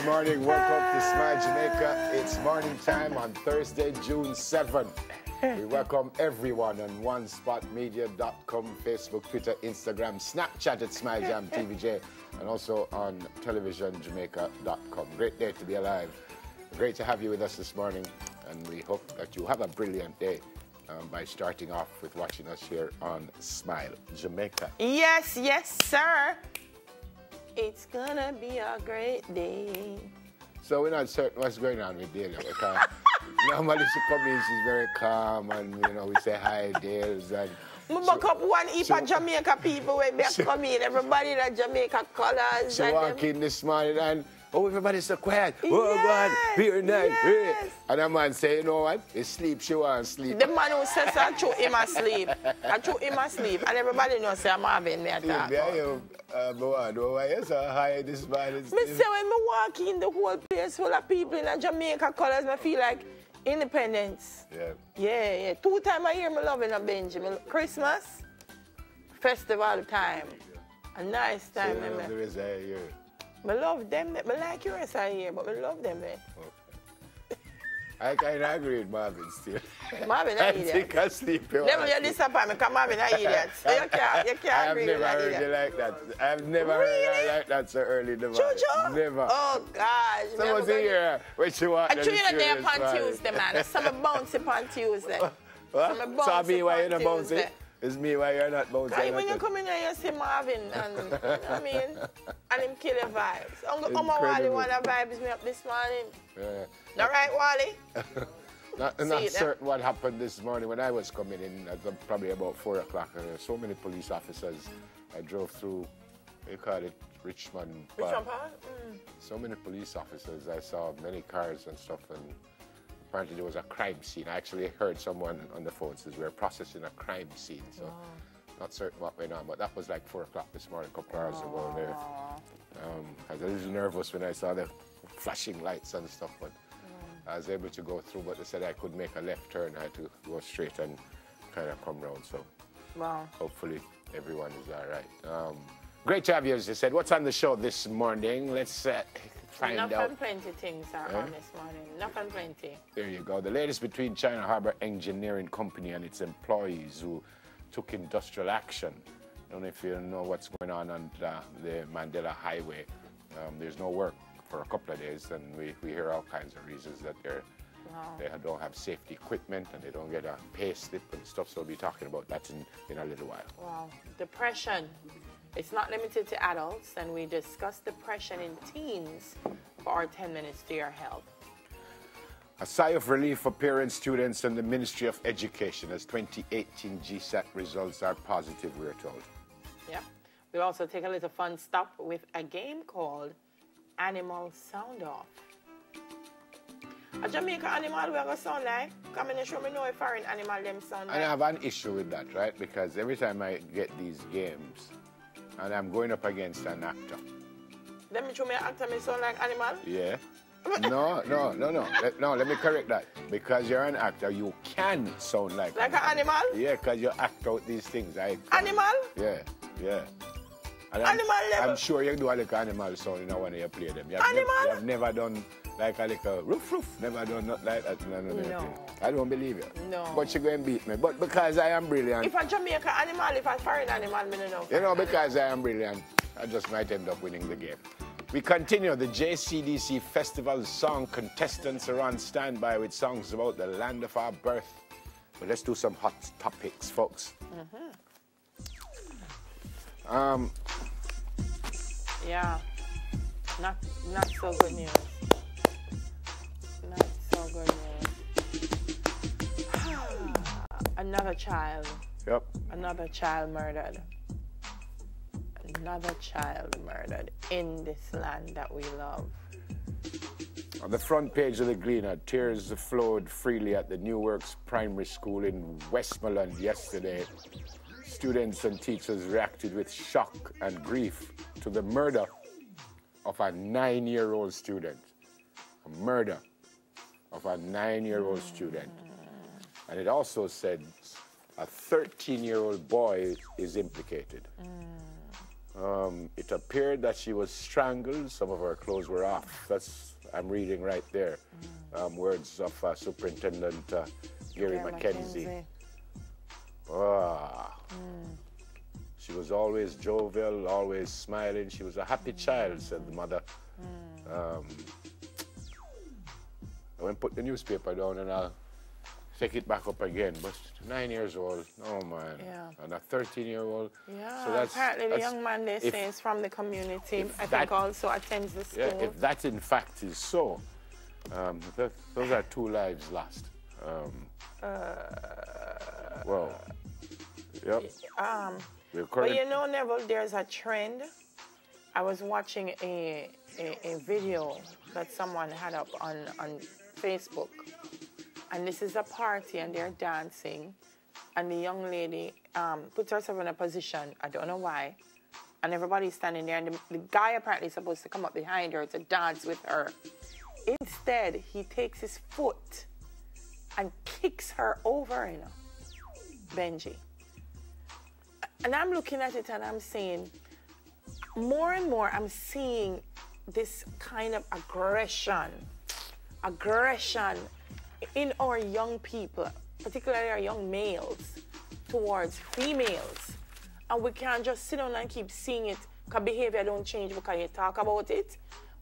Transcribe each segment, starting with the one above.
morning. Welcome to Smile Jamaica. It's morning time on Thursday, June 7th. We welcome everyone on OneSpotMedia.com, Facebook, Twitter, Instagram, Snapchat at SmileJamTVJ, and also on TelevisionJamaica.com. Great day to be alive. Great to have you with us this morning, and we hope that you have a brilliant day by starting off with watching us here on Smile Jamaica. Yes, yes, sir. It's gonna be a great day. So we're not certain what's going on with Delia, because normally she comes in, she's very calm, and you know, we say hi, Dales, and We buck up one heap of Jamaica people when they come in, everybody in the Jamaica colors. She walk in this morning and, oh, everybody's so quiet. Oh, Yes, God, here night. yes. And a man say, you know what? It's sleep, she want sleep. The man who says I threw him asleep. I threw him asleep. And everybody knows I'm having me attack. Why you so high this morning? Me say when me walk in, the whole place full of people in the Jamaica colors, I feel like independence. Yeah. Yeah. 2 times a year me loving a Benjamin. Christmas, festival time. A nice time. So the rest of the year. I love them. I like the rest of the year, but I love them. Okay. I kind of agree with Marvin still. Marvin, I an idiot. think I sleep. Never you disappoint me because Marvin, an idiot. You can't agree with that I've never heard idiot. you like that. I've never heard you like that so early in the morning. Jojo? Never. Oh, gosh. Someone's here when she walked. I treat you there on Tuesday, man. Some bouncy on Tuesday. What? Some So me why you're bouncy not on bouncing? Tuesday. It's me why you're not bouncing. When you come in here, you see Marvin, and I mean, and him kill the vibes. Wally want to vibes me up this morning. Yeah. All right, Wally? Not certain what happened this morning when I was coming in at probably about 4 o'clock. So many police officers. I drove through, they call it Richmond Park. So many police officers. I saw many cars and stuff, and apparently there was a crime scene. I actually heard someone on the phone says we're processing a crime scene. So not certain what went on, but that was like 4 o'clock this morning, a couple hours ago there. I was a little nervous when I saw the flashing lights and stuff, but I was able to go through, but they said I could make a left turn. I had to go straight and kind of come round. So hopefully everyone is all right. Great to have you, as you said. What's on the show this morning? Let's find out. Enough and plenty things are on this morning. Enough and plenty. There you go. The latest between China Harbour Engineering Company and its employees who took industrial action. I don't know if you know what's going on the Mandela Highway. There's no work for a couple of days, and we hear all kinds of reasons that they don't have safety equipment and they don't get a pay slip and stuff. So we'll be talking about that in a little while. Wow. Depression. It's not limited to adults, and we discuss depression in teens for our 10 minutes to your health. A sigh of relief for parents, students, and the Ministry of Education as 2018 GSAT results are positive, we're told. Yeah. We'll also take a little fun stop with a game called Animal Sound Off. A Jamaica animal we are going to sound like. Come in and show me no foreign animal them sound like. And I have an issue with that, right? Because every time I get these games, and I'm going up against an actor. Let me show me an actor me sound like animal? Yeah. No. Let me correct that. Because you're an actor, you can sound like an animal? Yeah, because you act out these things. Animal? Yeah. And I'm sure you do a little animal sound when you play them. You have never done like a little roof. Never done nothing like that. No. I don't believe you. No. But you go and beat me. But because I am brilliant. If a Jamaica animal, if a foreign animal, I don't know. You know, because I am brilliant, I just might end up winning the game. We continue the JCDC Festival song. Contestants are on standby with songs about the land of our birth. But let's do some hot topics, folks. Yeah, not so good news. Not so good news. Another child. Yep. Another child murdered. Another child murdered in this land that we love. On the front page of the Gleaner, tears flowed freely at the New Works Primary School in Westmoreland yesterday. Students and teachers reacted with shock and grief to the murder of a 9-year-old student. A murder of a 9-year-old student. And it also said a 13-year-old boy is implicated. It appeared that she was strangled. Some of her clothes were off. That's, I'm reading right there. Words of Superintendent Gary McKenzie. She was always jovial, always smiling. She was a happy child, said the mother. I went put the newspaper down and I'll take it back up again. But 9 years old, oh man. Yeah. And a 13-year-old. Yeah, so apparently the young man, they say, is from the community. I think also attends the school. Yeah, if that in fact is so, those are 2 lives lost. Well, yep. But you know, Neville, there's a trend. I was watching a video that someone had up on Facebook. And this is a party and they're dancing. And the young lady puts herself in a position, I don't know why. And everybody's standing there. And the guy apparently is supposed to come up behind her to dance with her. Instead, he takes his foot and kicks her over, you know, Benji. And I'm looking at it and I'm saying, more and more I'm seeing this kind of aggression in our young people, particularly our young males, towards females. And we can't just sit down and keep seeing it because behavior don't change because you talk about it.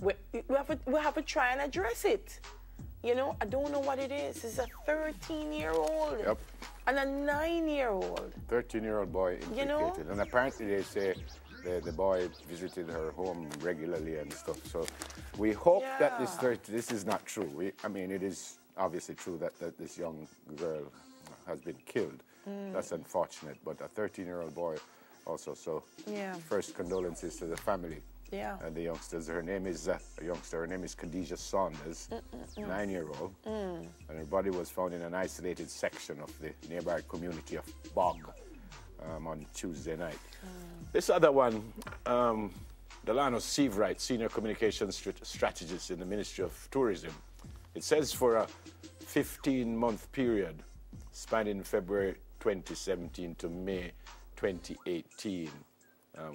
We have to try and address it. You know, I don't know what it is. It's a 13-year-old. Yep. And a 9-year-old. 13-year-old boy implicated. You know? And apparently they say the boy visited her home regularly and stuff. So we hope that this is not true. I mean, it is obviously true that this young girl has been killed. That's unfortunate. But a 13-year-old boy also. So first condolences to the family. Yeah. And the youngsters, her name is Khadijah Saunders, 9-year-old. And her body was found in an isolated section of the nearby community of Bog on Tuesday night. This other one, Delano Seavright, Senior Communications Strategist in the Ministry of Tourism. It says for a 15-month period spanning February 2017 to May 2018,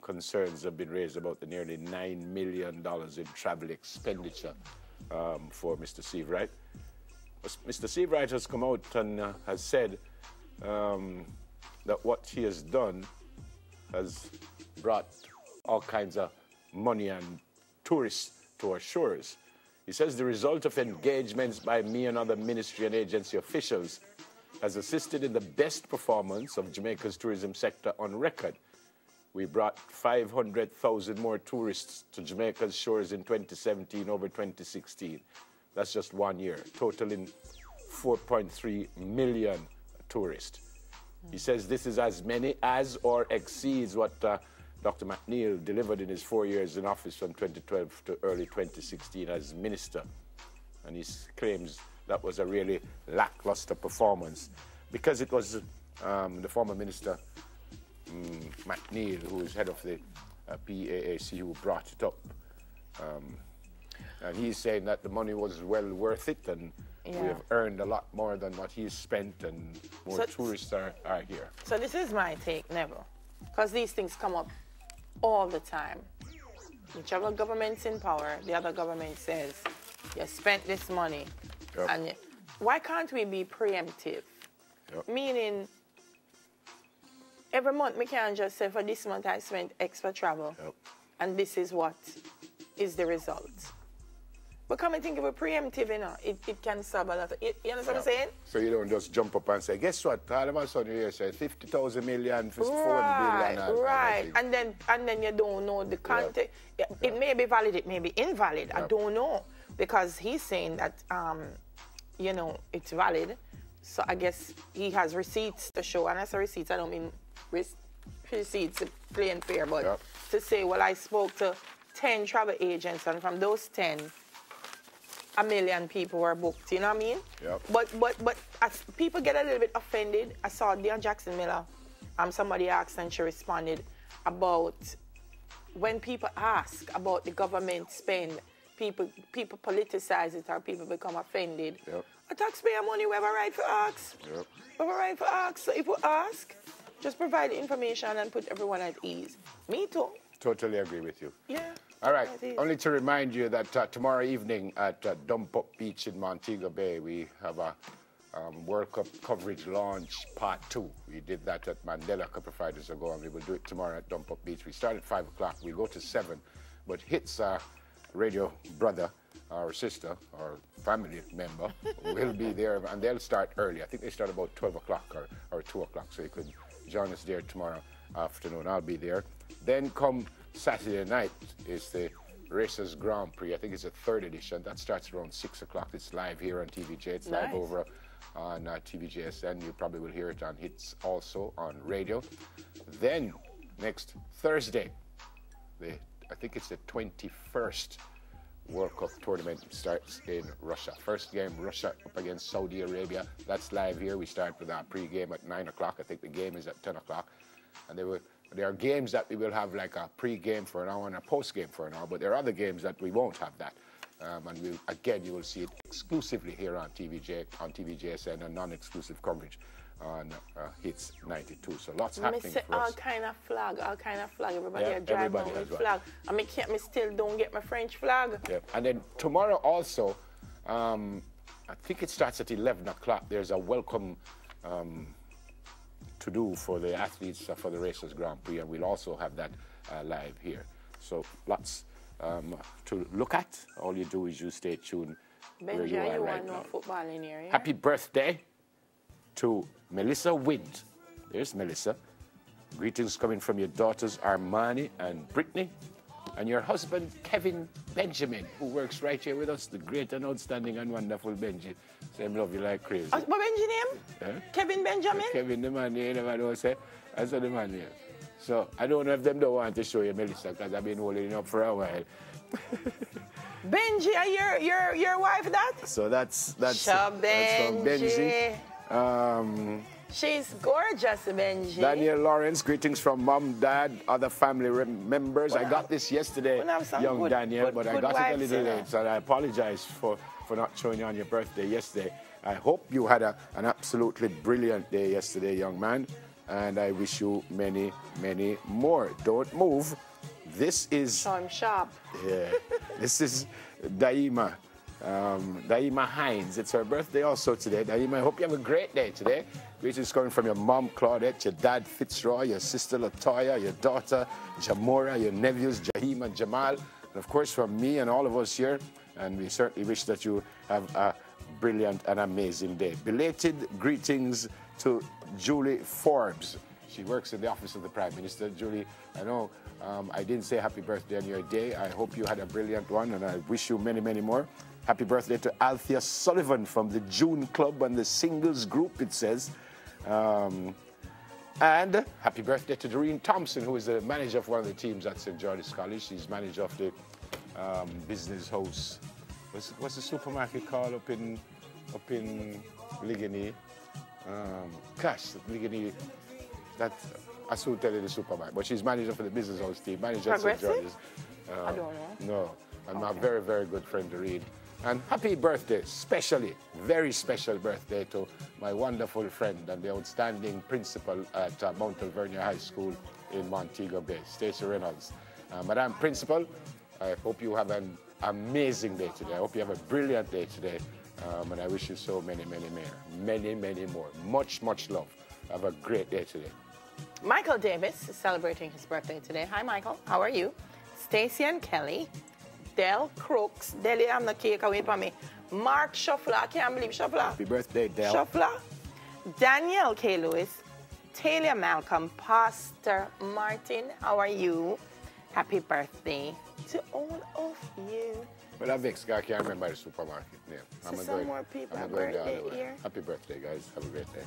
concerns have been raised about the nearly $9 million in travel expenditure for Mr. Seavright. Mr. Seavright has come out and has said that what he has done has brought all kinds of money and tourists to our shores. He says the result of engagements by me and other ministry and agency officials has assisted in the best performance of Jamaica's tourism sector on record. We brought 500,000 more tourists to Jamaica's shores in 2017 over 2016. That's just 1 year, totaling 4.3 million tourists. He says this is as many as or exceeds what Dr. McNeil delivered in his 4 years in office from 2012 to early 2016 as minister. And he claims that was a really lackluster performance because it was the former minister, McNeil, who is head of the PAAC, who brought it up. And he's saying that the money was well worth it and we have earned a lot more than what he's spent and more tourists are here. So this is my take, Neville, because these things come up all the time. Whichever government's in power, the other government says, you spent this money. And why can't we be preemptive? Meaning, every month, we can't just say, for this month, I spent extra travel. And this is what is the result. But come and think of a preemptive, you know, it can solve a lot. You understand what I'm saying? So you don't just jump up and say, guess what? All of a sudden you say 50,000 million for 4 billion. Right. And then you don't know the context. It may be valid, it may be invalid. I don't know. Because he's saying that, you know, it's valid. So I guess he has receipts to show. And as a receipts, I don't mean receipts plain fair, but to say, well, I spoke to 10 travel agents, and from those 10, 1 million people were booked, you know what I mean? But as people get a little bit offended, I saw Dion Jackson Miller, somebody asked and she responded about when people ask about the government spend, people politicize it or people become offended. A taxpayer money, we have a right to ask. We have a right to ask. So if we ask, just provide the information and put everyone at ease. Me too. Totally agree with you. Yeah. All right. Only to remind you that tomorrow evening at Dump Up Beach in Montego Bay, we have a World Cup coverage launch part 2. We did that at Mandela a couple of Fridays ago, and we will do it tomorrow at Dump Up Beach. We start at 5 o'clock. We go to 7, but Hits radio brother or sister or family member will be there, and they'll start early. I think they start about 12 o'clock or 2 o'clock, so you could join us there tomorrow afternoon. I'll be there. Then come Saturday night is the Racers Grand Prix. I think it's a 3rd edition. That starts around 6 o'clock. It's live here on TVJ. It's live over on TVJSN. You probably will hear it on Hits also on radio. Then next Thursday, I think it's the 21st World Cup tournament starts in Russia. First game, Russia up against Saudi Arabia. That's live here. We start with our pre-game at 9 o'clock. I think the game is at 10 o'clock. And there are games that we will have like a pre-game for an hour and a post-game for an hour, but there are other games that we won't have that. And again, you will see it exclusively here on TVJ, on TVJSN, and non-exclusive coverage on Hits 92. So lots happening for us. All kind of flag. Everybody are driving with flag. And me still don't get my French flag. Yeah. And then tomorrow also, I think it starts at 11 o'clock. There's a welcome to do for the athletes for the Racers Grand Prix, and we'll also have that live here. So lots to look at. All you do is you stay tuned where you are right now. Football in here, yeah? Happy birthday to Melissa Wind. There's Melissa. Greetings coming from your daughters Armani and Brittany, and your husband Kevin Benjamin, who works right here with us, the great and outstanding and wonderful Benji. Same love you like crazy. What Benji name? Huh? Kevin Benjamin? Kevin, the man, you never know, say. That's what the man name. So I don't know if them don't want to show you Melissa, because I've been holding it up for a while. Benji, your wife that? So that's from Benji. Benji. She's gorgeous, Benji. Daniel Lawrence, greetings from mom, dad, other family members. I got this yesterday, young Daniel, but I got it a little late, so I apologize for not showing you on your birthday yesterday. I hope you had an absolutely brilliant day yesterday, young man, and I wish you many, many more. Don't move. This is... So I'm sharp. Yeah. This is Daima. Daima Hines. It's her birthday also today. Daima, I hope you have a great day today. Greetings coming from your mom, Claudette, your dad, Fitzroy, your sister, Latoya, your daughter, Jamora, your nephews, Jahim and Jamal, and of course from me and all of us here. And we certainly wish that you have a brilliant and amazing day. Belated greetings to Julie Forbes. She works in the office of the Prime Minister. Julie, I know I didn't say happy birthday on your day. I hope you had a brilliant one, and I wish you many, many more. Happy birthday to Althea Sullivan from the June Club and the Singles Group, it says. And happy birthday to Doreen Thompson, who is the manager of one of the teams at St. George's College. She's manager of the business house. What's the supermarket called up in Ligony? Ligony. I soon tell you the supermarket, but she's manager for the business house team, manager at St. George's. I don't know. No, and my very, very good friend Doreen. And happy birthday, very special birthday to my wonderful friend and the outstanding principal at Mount Alvernia High School in Montego Bay, Stacey Reynolds. Madam Principal, I hope you have an amazing day today. I hope you have a brilliant day today. And I wish you so many, many more. Many, many more. Much, much love. Have a great day today. Michael Davis is celebrating his birthday today. Hi, Michael. How are you? Stacy and Kelly. Del Crooks. Deli, I'm the cake away from me. Mark Shuffler. I can't believe Shuffler. Happy birthday, Del. Shuffler. Danielle K. Lewis. Talia Malcolm. Pastor Martin. How are you? Happy birthday to all of you. Well, I'm vexed. I can't remember the supermarket name. So some more people have birthday here. Happy birthday, guys. Have a great day.